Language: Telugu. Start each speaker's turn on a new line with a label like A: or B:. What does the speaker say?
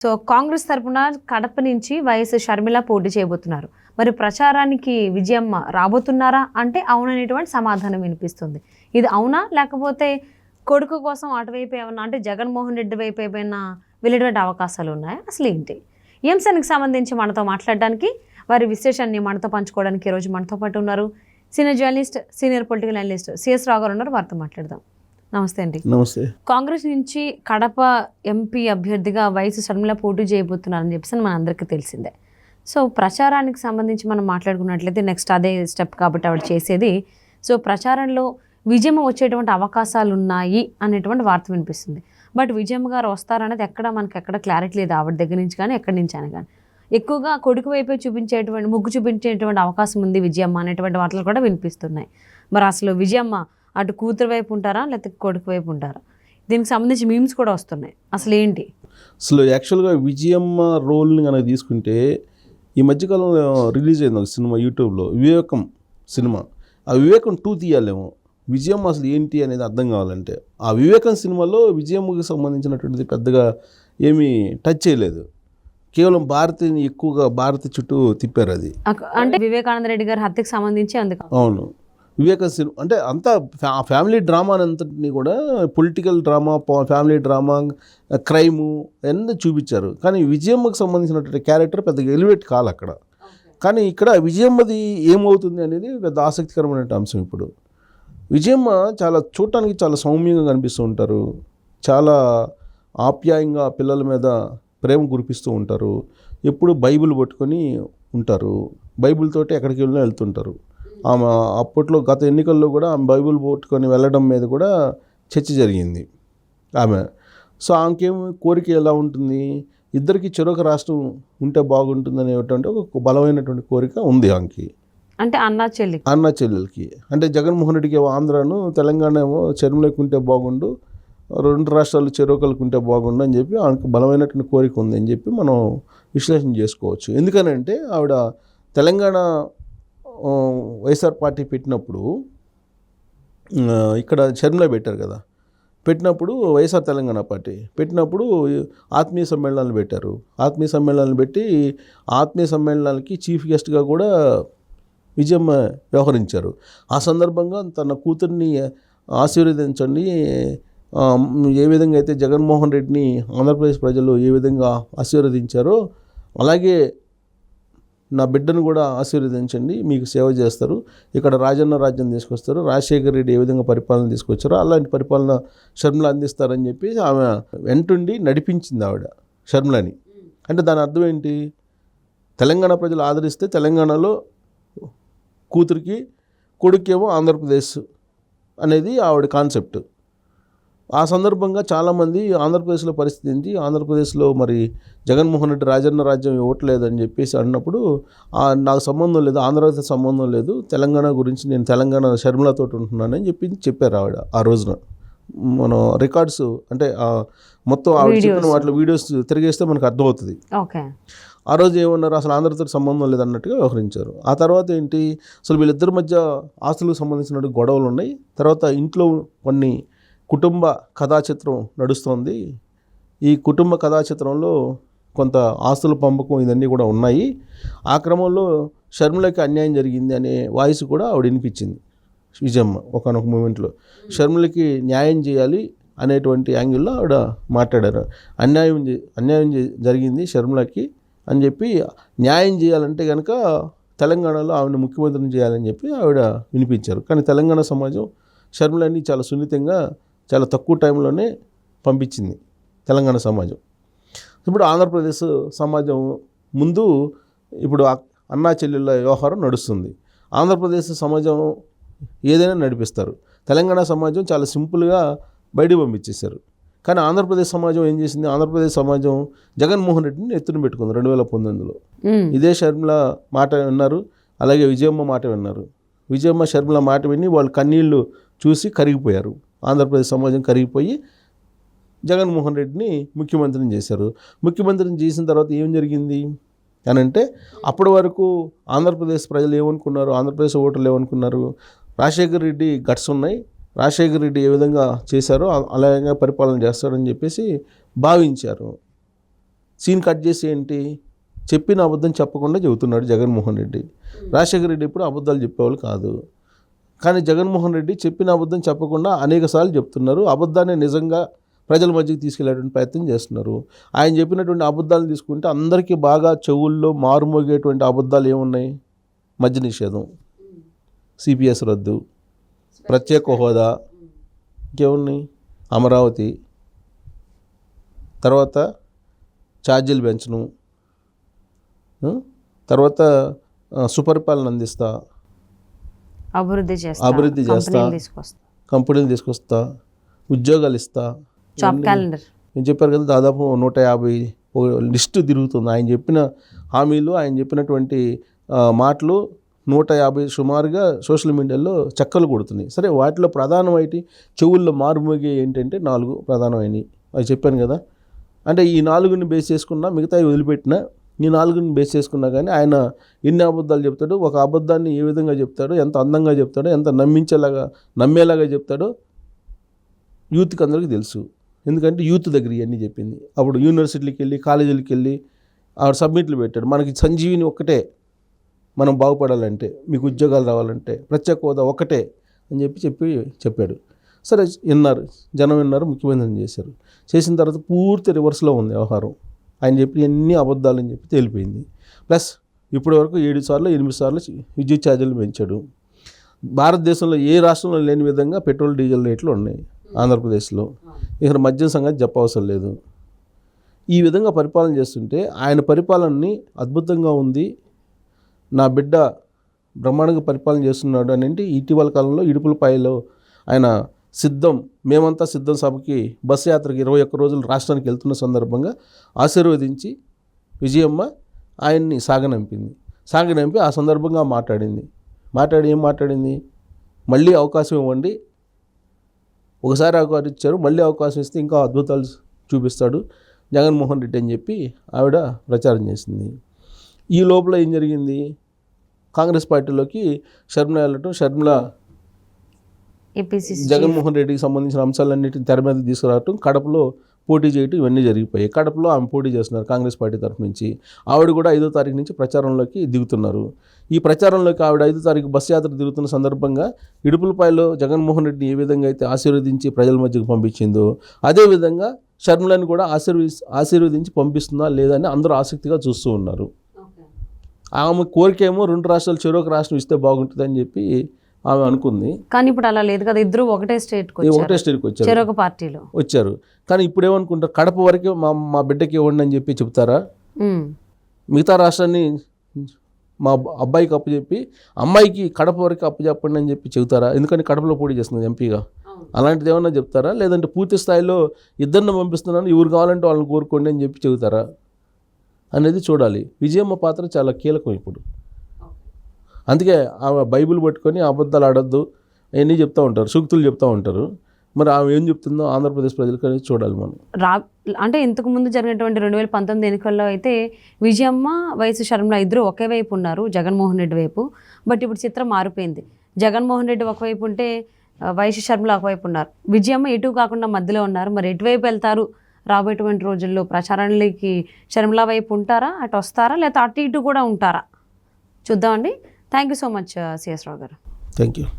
A: సో కాంగ్రెస్ తరపున కడప నుంచి వైఎస్ షర్మిల పోటీ చేయబోతున్నారు. మరి ప్రచారానికి విజయమ్మ రాబోతున్నారా అంటే అవుననేటువంటి సమాధానం వినిపిస్తుంది. ఇది అవునా లేకపోతే కొడుకు కోసం అటువైపు ఏమన్నా అంటే జగన్మోహన్ రెడ్డి వైపు ఏమైనా వెళ్ళేటువంటి అవకాశాలు ఉన్నాయా? అసలు ఏంటి ఈ అంశానికి సంబంధించి మనతో మాట్లాడడానికి వారి విశ్లేషణని మనతో పంచుకోవడానికి ఈరోజు మనతో పాటు ఉన్నారు senior journalist, senior political analyst CS Rao garu ఉన్నారు. వారితో మాట్లాడదాం. నమస్తే అండి.
B: నమస్తే.
A: కాంగ్రెస్ నుంచి కడప ఎంపీ అభ్యర్థిగా వైఎస్ షర్మిల పోటీ చేయబోతున్నారని చెప్పేసి మన అందరికీ తెలిసిందే. సో ప్రచారానికి సంబంధించి మనం మాట్లాడుకున్నట్లయితే నెక్స్ట్ అదే స్టెప్ కాబట్టి ఆవిడ చేసేది. సో ప్రచారంలో విజయమ్మ వచ్చేటువంటి అవకాశాలు ఉన్నాయి అనేటువంటి వార్త వినిపిస్తుంది. బట్ విజయమ్మ గారు వస్తారనేది మనకి ఎక్కడ క్లారిటీ లేదు ఆవిడ దగ్గర నుంచి కానీ ఎక్కడి నుంచి అని కానీ. ఎక్కువగా కొడుకు వైపే మొగ్గు చూపించేటువంటి అవకాశం ఉంది విజయమ్మ అనేటువంటి వార్తలు కూడా వినిపిస్తున్నాయి. మరి అసలు విజయమ్మ అటు కూతురు వైపు ఉంటారా లేకపోతే కొడుకు వైపు ఉంటారా? దీనికి సంబంధించి మీమ్స్ కూడా వస్తున్నాయి. అసలు ఏంటి?
B: అసలు యాక్చువల్గా విజయమ్మ రోల్ని కనుక తీసుకుంటే ఈ మధ్యకాలంలో రిలీజ్ అయింది ఒక సినిమా యూట్యూబ్లో, వివేకం సినిమా. ఆ వివేకం 2 తీయాలేమో. విజయమ్మ అసలు ఏంటి అనేది అర్థం కావాలంటే ఆ వివేకం సినిమాలో విజయమ్మకి సంబంధించినటువంటిది పెద్దగా ఏమీ టచ్ చేయలేదు. కేవలం భారతిని ఎక్కువగా భారతి చుట్టూ తిప్పారు. అది
A: అంటే వివేకానంద రెడ్డి గారి హత్యకు సంబంధించి అందుకు.
B: అవును, వివేక సినిమా అంటే అంతా ఫ్యామిలీ డ్రామా అంతటిని కూడా political drama, family drama, crime అన్నీ చూపించారు. కానీ విజయమ్మకి సంబంధించినటువంటి క్యారెక్టర్ పెద్దగా ఎలివేట్ కాదు అక్కడ. కానీ ఇక్కడ విజయమ్మది ఏమవుతుంది అనేది పెద్ద ఆసక్తికరమైన అంశం. ఇప్పుడు విజయమ్మ చూడటానికి చాలా సౌమ్యంగా కనిపిస్తూ ఉంటారు. చాలా ఆప్యాయంగా పిల్లల మీద ప్రేమ కురిపిస్తూ ఉంటారు. ఎప్పుడు బైబిల్ పట్టుకొని ఉంటారు. బైబిల్ తోటి ఎక్కడికి వెళ్ళినా వెళ్తుంటారు. ఆమె అప్పట్లో గత ఎన్నికల్లో కూడా ఆమె బైబిల్ పట్టుకొని వెళ్ళడం మీద కూడా చర్చ జరిగింది ఆమె. సో ఆమెకేమో కోరిక ఎలా ఉంటుంది, ఇద్దరికి చెరొక రాష్ట్రం ఉంటే బాగుంటుంది అనేటువంటి ఒక బలమైనటువంటి కోరిక ఉంది ఆమెకి.
A: అంటే అన్నా
B: చెల్లెలకి. అంటే జగన్మోహన్ రెడ్డికి ఏమో ఆంధ్రాను, తెలంగాణ ఏమో చెరువులోకి ఉంటే బాగుండు, 2 రాష్ట్రాలు చెరువుకలకు ఉంటే బాగుండు అని చెప్పి ఆమెకు బలమైనటువంటి కోరిక ఉంది అని చెప్పి మనం విశ్లేషణ చేసుకోవచ్చు. ఎందుకనంటే ఆవిడ తెలంగాణ వైఎస్ఆర్ పార్టీ పెట్టినప్పుడు ఇక్కడ షర్మిల పెట్టారు కదా, పెట్టినప్పుడు వైఎస్ఆర్ తెలంగాణ పార్టీ పెట్టినప్పుడు ఆత్మీయ సమ్మేళనాలు పెట్టారు. ఆత్మీయ సమ్మేళనాలు పెట్టి ఆత్మీయ సమ్మేళనాలకి చీఫ్ గెస్ట్గా కూడా విజయమ్మ వ్యవహరించారు. ఆ సందర్భంగా తన కూతుర్ని ఆశీర్వదించండి, ఏ విధంగా అయితే జగన్మోహన్ రెడ్డిని ఆంధ్రప్రదేశ్ ప్రజలు ఏ విధంగా ఆశీర్వదించారో అలాగే నా బిడ్డను కూడా ఆశీర్వదించండి, మీకు సేవ చేస్తారు, ఇక్కడ రాజన్న రాజ్యం తీసుకొస్తారు, రాజశేఖర్ రెడ్డి ఏ విధంగా పరిపాలన తీసుకొచ్చారో అలాంటి పరిపాలన షర్మిల అందిస్తారని చెప్పి ఆమె వెంటుండి నడిపించింది ఆవిడ షర్మిలని. అంటే దాని అర్థం ఏంటి? తెలంగాణ ప్రజలు ఆదరిస్తే తెలంగాణలో కూతురికి, కొడుకేమో ఆంధ్రప్రదేశ్ అనేది ఆవిడ కాన్సెప్ట్. ఆ సందర్భంగా చాలామంది ఆంధ్రప్రదేశ్లో పరిస్థితి ఏంటి, ఆంధ్రప్రదేశ్లో మరి జగన్మోహన్ రెడ్డి రాజన్న రాజ్యం ఇవ్వట్లేదని చెప్పేసి అన్నప్పుడు నాకు సంబంధం లేదు, ఆంధ్రప్రదేశ్ సంబంధం లేదు, తెలంగాణ గురించి నేను తెలంగాణ షర్మిలతో ఉంటున్నానని చెప్పారు ఆవిడ. ఆ రోజున మనం రికార్డ్స్ అంటే మొత్తం ఆవిడ చెప్పిన వాటిలో వీడియోస్ తిరిగేస్తే మనకు అర్థమవుతుంది. ఆ రోజు ఏమన్నారు, అసలు ఆంధ్రతో సంబంధం లేదన్నట్టుగా వ్యవహరించారు. ఆ తర్వాత ఏంటి, అసలు వీళ్ళిద్దరి మధ్య ఆస్తులకు సంబంధించిన గొడవలు ఉన్నాయి. తర్వాత ఇంట్లో కొన్ని కుటుంబ కథాచిత్రం నడుస్తోంది. ఈ కుటుంబ కథాచిత్రంలో కొంత ఆస్తుల పంపకం ఇవన్నీ కూడా ఉన్నాయి. ఆ క్రమంలో షర్మిలకి అన్యాయం జరిగింది అనే వాయిస్ కూడా ఆవిడ వినిపించింది విజయమ్మ ఒకనొక మూమెంట్లో. షర్మిలకి న్యాయం చేయాలి అనేటువంటి యాంగిల్లో ఆవిడ మాట్లాడారు. అన్యాయం జరిగింది షర్మిలకి అని చెప్పి, న్యాయం చేయాలంటే కనుక తెలంగాణలో ఆవిడ ముఖ్యమంత్రిని చేయాలని చెప్పి ఆవిడ వినిపించారు. కానీ తెలంగాణ సమాజం షర్మిలని చాలా సున్నితంగా చాలా తక్కువ టైంలోనే పంపించింది తెలంగాణ సమాజం. ఇప్పుడు ఆంధ్రప్రదేశ్ సమాజం ముందు ఇప్పుడు అన్నా చెల్లెళ్ళ వ్యవహారం నడుస్తుంది. ఆంధ్రప్రదేశ్ సమాజం ఏదైనా నడిపిస్తారు, తెలంగాణ సమాజం చాలా సింపుల్గా బయట పంపించేశారు. కానీ ఆంధ్రప్రదేశ్ సమాజం ఏం చేసింది, ఆంధ్రప్రదేశ్ సమాజం జగన్మోహన్ రెడ్డిని ఎత్తున పెట్టుకుంది 2019లో. ఇదే షర్మిల మాట విన్నారు, అలాగే విజయమ్మ మాట విన్నారు. విజయమ్మ షర్మిల మాట విని వాళ్ళు కన్నీళ్లు చూసి కరిగిపోయారు. ఆంధ్రప్రదేశ్ సమాజం కరిగిపోయి జగన్మోహన్ రెడ్డిని ముఖ్యమంత్రిని చేశారు. ముఖ్యమంత్రిని చేసిన తర్వాత ఏం జరిగింది అని అంటే, అప్పటి వరకు ఆంధ్రప్రదేశ్ ప్రజలు ఏమనుకున్నారు, ఆంధ్రప్రదేశ్ ఓటర్లు ఏమనుకున్నారు, రాజశేఖర్ రెడ్డి గట్స్ ఉన్నాయి, రాజశేఖర్ రెడ్డి ఏ విధంగా చేశారో అలాగే పరిపాలన చేస్తారని చెప్పేసి భావించారు. సీన్ కట్ చేసి ఏంటి చెప్పిన అబద్ధం చెప్పకుండా చెబుతున్నాడు జగన్మోహన్ రెడ్డి. రాజశేఖర రెడ్డి ఎప్పుడు అబద్ధాలు చెప్పేవాళ్ళు కాదు. కానీ జగన్మోహన్ రెడ్డి చెప్పిన అబద్ధం చెప్పకుండా అనేకసార్లు చెప్తున్నారు. అబద్ధాన్ని నిజంగా ప్రజల మధ్యకి తీసుకెళ్లేటువంటి ప్రయత్నం చేస్తున్నారు. ఆయన చెప్పినటువంటి అబద్ధాలు తీసుకుంటే అందరికీ బాగా చెవుల్లో మారుమోగేటువంటి అబద్ధాలు ఏమున్నాయి? మద్య నిషేధం, సిపిఎస్ రద్దు, ప్రత్యేక హోదా, ఇంకేమున్నాయి, అమరావతి, తర్వాత ఛార్జీలు పెంచను, తర్వాత సుపరిపాలన అందిస్తా,
A: అభివృద్ధి చేస్తా,
B: కంపెనీలు తీసుకొస్తా, ఉద్యోగాలు ఇస్తా,
A: జాబ్ క్యాలెండర్
B: నేను చెప్పారు కదా, దాదాపు 150 లిస్టు తిరుగుతుంది. ఆయన చెప్పిన హామీలు, ఆయన చెప్పినటువంటి మాటలు 150 సుమారుగా సోషల్ మీడియాలో చక్కలు కొడుతున్నాయి. సరే, వాటిలో ప్రధానమైతే చెవుల్లో మారుమోగే ఏంటంటే 4 ప్రధానమైనవి అది చెప్పాను కదా. అంటే ఈ 4ని బేస్ చేసుకున్నా, మిగతావి వదిలిపెట్టినా, ఈ 4ని బేస్ చేసుకున్నా కానీ ఆయన ఎన్ని అబద్ధాలు చెప్తాడు, ఒక అబద్ధాన్ని ఏ విధంగా చెప్తాడో, ఎంత అందంగా చెప్తాడో, ఎంత నమ్మేలాగా చెప్తాడో యూత్కి అందరికీ తెలుసు. ఎందుకంటే యూత్ దగ్గర ఇవన్నీ చెప్పింది. అప్పుడు యూనివర్సిటీలకు వెళ్ళి, కాలేజీలకు వెళ్ళి ఆవిడ సబ్మిట్లు పెట్టాడు. మనకి సంజీవిని ఒక్కటే, మనం బాగుపడాలంటే, మీకు ఉద్యోగాలు రావాలంటే, ప్రత్యేక హోదా ఒక్కటే అని చెప్పాడు. సరే, విన్నారు, జనం విన్నారు, ముఖ్యమంత్రిని చేశారు. చేసిన తర్వాత పూర్తి రివర్స్లో ఉంది వ్యవహారం. ఆయన చెప్పి ఎన్ని అబద్ధాలు అని చెప్పి తేలిపోయింది. ప్లస్ ఇప్పటి వరకు 7 సార్లు 8 సార్లు విద్యుత్ ఛార్జీలు పెంచాడు. భారతదేశంలో ఏ రాష్ట్రంలో లేని విధంగా పెట్రోల్ డీజిల్ రేట్లు ఉన్నాయి ఆంధ్రప్రదేశ్లో. ఇక్కడ మద్యం సంగతి చెప్పవసరం లేదు. ఈ విధంగా పరిపాలన చేస్తుంటే ఆయన పరిపాలనని అద్భుతంగా ఉంది, నా బిడ్డ బ్రహ్మాండంగా పరిపాలన చేస్తున్నాడు అని ఇటీవల కాలంలో ఇడుపులపాయలో ఆయన మేమంతా సిద్ధం సభకి బస్సు యాత్రకి 21 రోజులు రాష్ట్రానికి వెళ్తున్న సందర్భంగా ఆశీర్వదించి విజయమ్మ ఆయన్ని సాగనంపి ఆ సందర్భంగా ఏం మాట్లాడింది, మళ్ళీ అవకాశం ఇవ్వండి, ఒకసారి అవకాశం ఇచ్చారు, మళ్ళీ అవకాశం ఇస్తే ఇంకా అద్భుతాలు చూపిస్తాడు జగన్మోహన్ రెడ్డి అని చెప్పి ఆవిడ ప్రచారం చేసింది. ఈ లోపల ఏం జరిగింది, కాంగ్రెస్ పార్టీలోకి షర్మిల జగన్మోహన్ రెడ్డికి సంబంధించిన అంశాలన్నిటిని తెర మీద తీసుకురావటం, కడపలో పోటీ చేయటం, ఇవన్నీ జరిగిపోయాయి. కడపలో ఆమె పోటీ చేస్తున్నారు కాంగ్రెస్ పార్టీ తరఫు నుంచి. ఆవిడ కూడా 5వ తారీఖు నుంచి ప్రచారంలోకి దిగుతున్నారు. ఈ ప్రచారంలోకి ఆవిడ 5వ తారీఖు బస్సు యాత్ర దిగుతున్న సందర్భంగా ఇడుపులపాయలో జగన్మోహన్ రెడ్డిని ఏ విధంగా అయితే ఆశీర్వదించి ప్రజల మధ్యకు పంపించిందో, అదేవిధంగా షర్మిలను కూడా ఆశీర్వదించి పంపిస్తుందా లేదా అని అందరూ ఆసక్తిగా చూస్తూ ఉన్నారు. ఆమె కోరికేమో 2 రాష్ట్రాలు చెరొక రాష్ట్రం ఇస్తే బాగుంటుందని చెప్పి ఆమె అనుకుంది.
A: కానీ ఇప్పుడు అలా లేదు కదా, ఇద్దరు ఒకటే స్టేట్కి వచ్చారు, చెరొక పార్టీలో వచ్చారు.
B: కానీ ఇప్పుడు ఏమనుకుంటారు, కడప వరకే మా బిడ్డకి ఇవ్వండి అని చెప్పి చెప్తారా? మిగతా రాష్ట్రాన్ని మా అబ్బాయికి అప్పచెప్పి అమ్మాయికి కడప వరకు అప్పచెప్పండి అని చెప్పి చెబుతారా? ఎందుకంటే కడపలో పోటీ చేస్తుంది ఎంపీగా. అలాంటిది ఏమన్నా చెప్తారా? లేదంటే పూర్తి స్థాయిలో ఇద్దరిని పంపిస్తున్నాను, ఎవరు కావాలంటే వాళ్ళని కోరుకోండి అని చెప్పి చెబుతారా అనేది చూడాలి. విజయమ్మ పాత్ర చాలా కీలకం ఇప్పుడు. అందుకే ఆమె బైబిల్ పట్టుకొని అబద్ధాలు ఆడొద్దు అవన్నీ చెప్తూ ఉంటారు, సూక్తులు చెప్తూ ఉంటారు. మరి ఆమె ఏం చెప్తుందో ఆంధ్రప్రదేశ్ ప్రజలకు అనేది చూడాలి మనం.
A: అంటే ఇంతకు ముందు జరిగినటువంటి 2019 ఎన్నికల్లో అయితే విజయమ్మ వైఎస్ షర్మిల ఇద్దరు ఒకే వైపు ఉన్నారు, జగన్మోహన్ రెడ్డి వైపు. బట్ ఇప్పుడు చిత్రం మారిపోయింది. జగన్మోహన్ రెడ్డి ఒకవైపు ఉంటే వైఎస్ షర్మిల ఒకవైపు ఉన్నారు, విజయమ్మ ఎటు కాకుండా మధ్యలో ఉన్నారు. మరి ఎటువైపు వెళ్తారు రాబోయేటువంటి రోజుల్లో? ప్రచారానికి షర్మిల వైపు ఉంటారా, అటు వస్తారా, లేకపోతే అటు ఇటు కూడా ఉంటారా? చూద్దామండి. Thank you so much CS Rao garu.
B: Thank you.